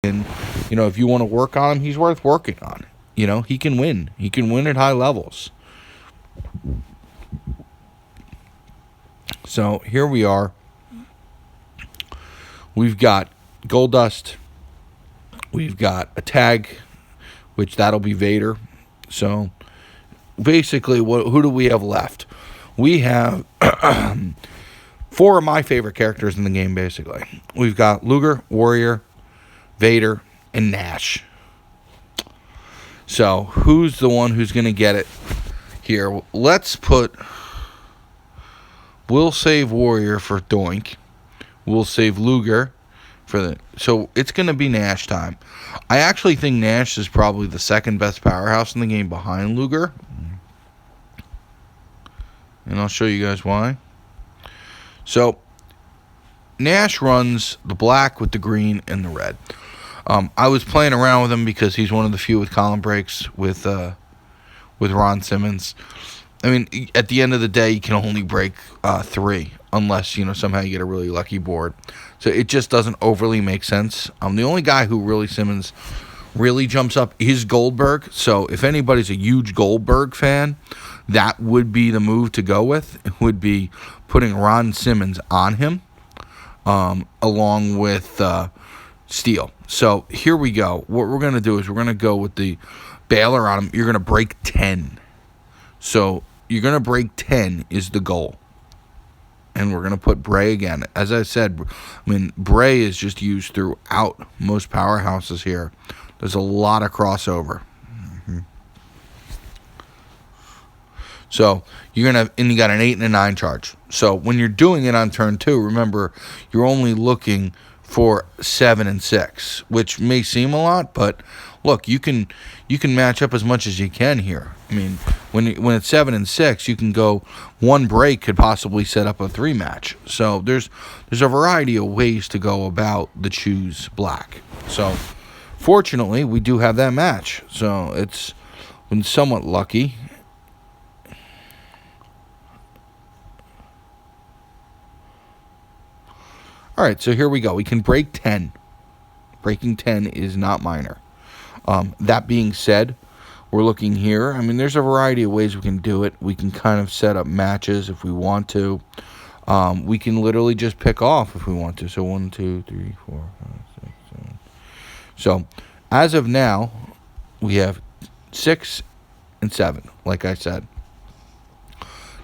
And, if you want to work on him, he's worth working on. He can win. He can win at high levels. So here we are. We've got Goldust. We've got a tag, which that'll be Vader. So basically, who do we have left? We have four of my favorite characters in the game, basically. We've got Luger, Warrior, Vader, and Nash. So who's the one who's going to get it here? We'll save Warrior for Doink. We'll save Luger so it's going to be Nash time. I actually think Nash is probably the second best powerhouse in the game behind Luger. And I'll show you guys why. So, Nash runs the black with the green and the red. I was playing around with him because he's one of the few with column breaks with Ron Simmons. I mean, at the end of the day, you can only break 3 unless, somehow you get a really lucky board. So it just doesn't overly make sense. The only guy who really Simmons really jumps up is Goldberg. So if anybody's a huge Goldberg fan, that would be the move to go with. It would be putting Ron Simmons on him along with Steele. So here we go. What we're going to do is we're going to go with the Baylor on him. You're going to break 10. So you're going to break 10 is the goal. And we're going to put Bray again. As I said, Bray is just used throughout most powerhouses here. There's a lot of crossover. So you got an 8 and a 9 charge. So when you're doing it on turn 2, remember, you're only looking for 7 and 6, which may seem a lot, but look, you can match up as much as you can here. When it's 7 and 6, you can go one break could possibly set up a 3 match. So there's a variety of ways to go about the choose black. So fortunately, we do have that match. So it's been somewhat lucky. All right, so here we go. We can break 10. Breaking 10 is not minor. That being said, we're looking here. There's a variety of ways we can do it. We can kind of set up matches if we want to. We can literally just pick off if we want to. So 1, 2, 3, 4, 5, 6, 7. So as of now, we have 6 and 7, like I said.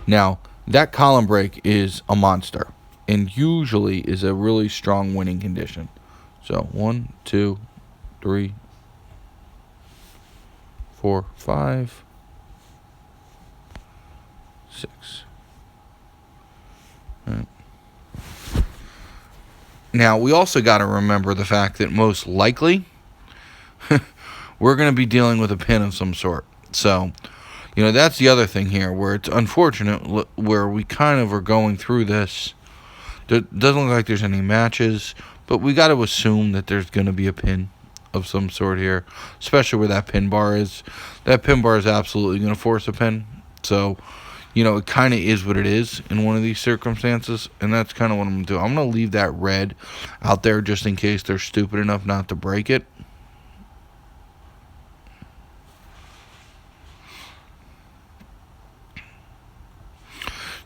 Now, that column break is a monster and usually is a really strong winning condition. So 1, 2, 3, 4, 5, 6. Right. Now, we also got to remember the fact that most likely we're going to be dealing with a pin of some sort. So, that's the other thing here, where it's unfortunate, where we kind of are going through this. It doesn't look like there's any matches, but we got to assume that there's going to be a pin of some sort here, especially where that pin bar is. That pin bar is absolutely going to force a pin. So, it kind of is what it is in one of these circumstances, and that's kind of what I'm going to do. I'm going to leave that red out there just in case they're stupid enough not to break it.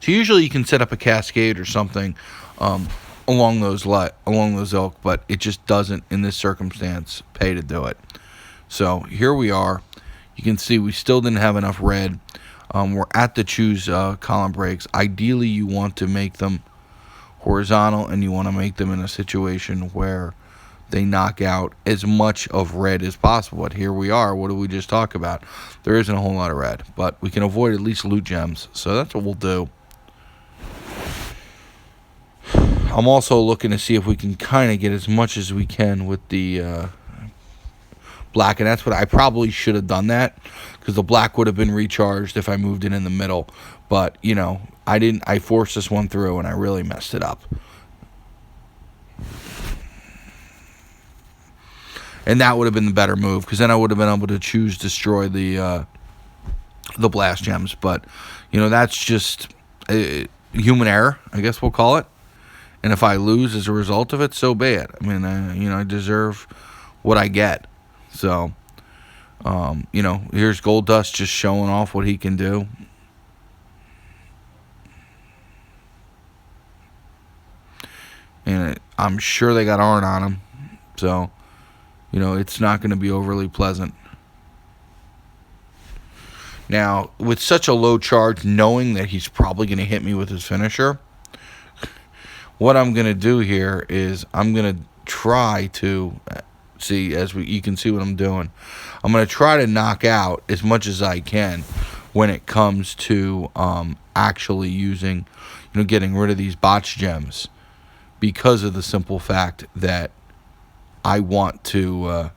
So usually you can set up a cascade or something along those ilk, but it just doesn't in this circumstance pay to do it. So here we are. You can see we still didn't have enough red. We're at the choose column breaks. Ideally, you want to make them horizontal, and you want to make them in a situation where they knock out as much of red as possible. But here we are. What did we just talk about? There isn't a whole lot of red, but we can avoid at least loot gems. So that's what we'll do. I'm also looking to see if we can kind of get as much as we can with the black, and that's what I probably should have done that, because the black would have been recharged if I moved it in the middle. But, I didn't. I forced this one through, and I really messed it up. And that would have been the better move, because then I would have been able to choose destroy the blast gems. But, that's just human error, I guess we'll call it. And if I lose as a result of it, so bad. I deserve what I get. So, here's Goldust just showing off what he can do. And I'm sure they got Arn on him. So, it's not going to be overly pleasant. Now, with such a low charge, knowing that he's probably going to hit me with his finisher, what I'm going to do here is I'm going to try to see, you can see what I'm doing. I'm going to try to knock out as much as I can when it comes to actually using, getting rid of these botch gems, because of the simple fact that I want to,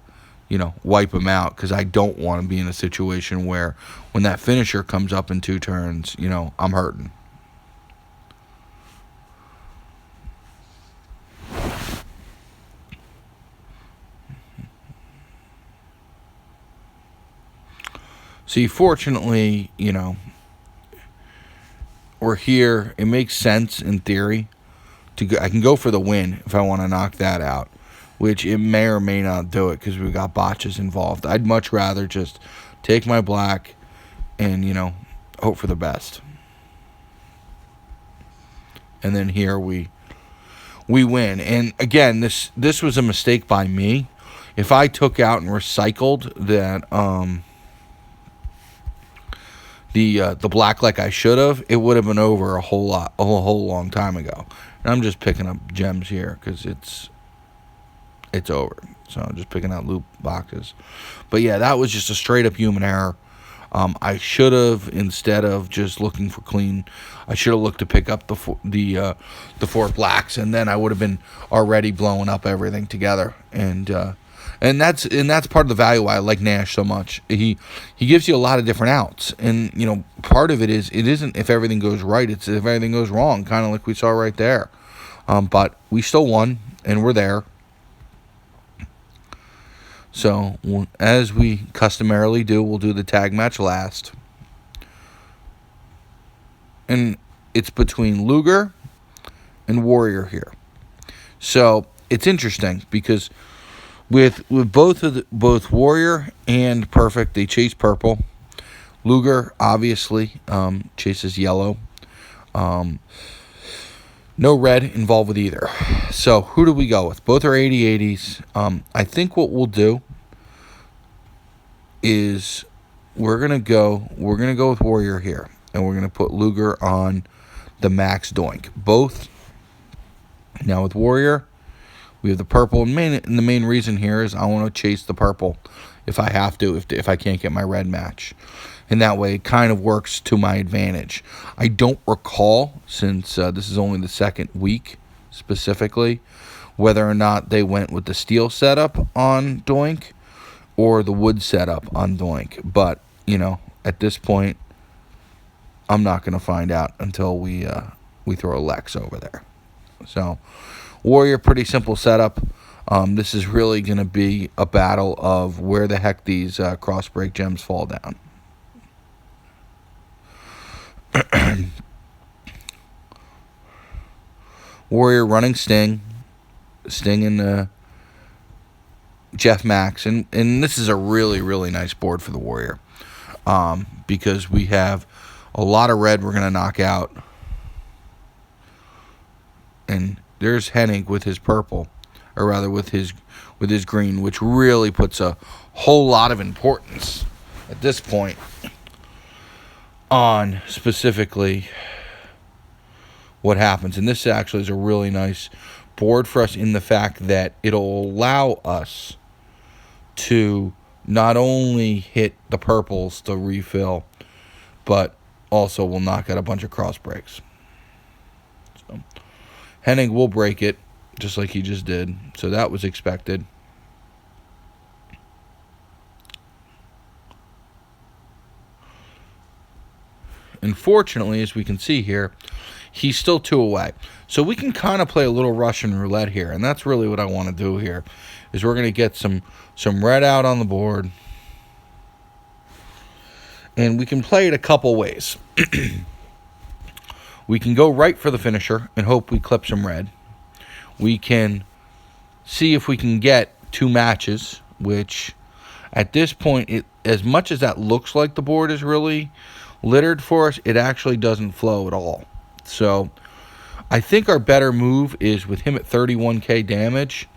wipe them out, because I don't want to be in a situation where when that finisher comes up in 2 turns, I'm hurting. See, fortunately, we're here. It makes sense in theory. I can go for the win if I want to knock that out, which it may or may not do it because we got botches involved. I'd much rather just take my black and, hope for the best. And then here we win. And again, this was a mistake by me. If I took out and recycled that the black like I should have, it would have been over a whole long time ago. And I'm just picking up gems here because it's over. So I'm just picking out loot boxes. But yeah, that was just a straight up human error. I should have, instead of just looking for clean, I should have looked to pick up the 4 blacks, and then I would have been already blowing up everything together. And that's part of the value why I like Nash so much. He gives you a lot of different outs, and part of it isn't if everything goes right, it's if everything goes wrong, kind of like we saw right there. But we still won, and we're there. So, as we customarily do, we'll do the tag match last. And it's between Luger and Warrior here. So, it's interesting because with both Warrior and Perfect, they chase purple. Luger, obviously, chases yellow. No red involved with either. So, who do we go with? Both are 80/80s. I think what we'll do is we're gonna go with Warrior here, and we're gonna put Luger on the max doink. Both. Now with Warrior, we have the purple, and the main reason here is I want to chase the purple if I have to, if I can't get my red match. And that way it kind of works to my advantage. I don't recall, since this is only the second week specifically, whether or not they went with the steel setup on Doink or the wood setup on Doink. But, at this point, I'm not going to find out until we throw a Lex over there. So, Warrior, pretty simple setup. This is really going to be a battle of where the heck these cross break gems fall down. Warrior running Sting and Jeff Max, and this is a really, really nice board for the Warrior, because we have a lot of red we're going to knock out, and there's Hennig with his purple, or rather with his green, which really puts a whole lot of importance at this point on specifically what happens. And this actually is a really nice board for us in the fact that it'll allow us to not only hit the purples to refill, but also will knock out a bunch of cross breaks. So Hennig will break it just like he just did, so that was expected. Unfortunately, as we can see here, he's still 2 away. So we can kind of play a little Russian roulette here, and that's really what I want to do here, is we're going to get some red out on the board. And we can play it a couple ways. We can go right for the finisher and hope we clip some red. We can see if we can get 2 matches, which at this point, as much as that looks like the board is really littered for us, it actually doesn't flow at all. So I think our better move is with him at 31k damage.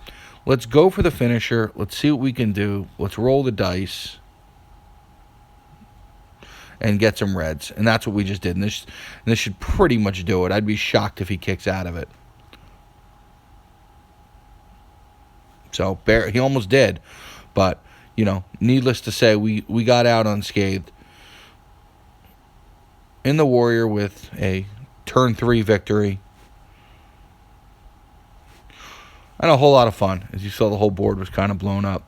Let's go for the finisher. Let's see what we can do. Let's roll the dice and get some reds. And that's what we just did. And this should pretty much do it. I'd be shocked if he kicks out of it. So he almost did. But, needless to say, we got out unscathed in the Warrior with a turn 3 victory. And a whole lot of fun. As you saw, the whole board was kind of blown up.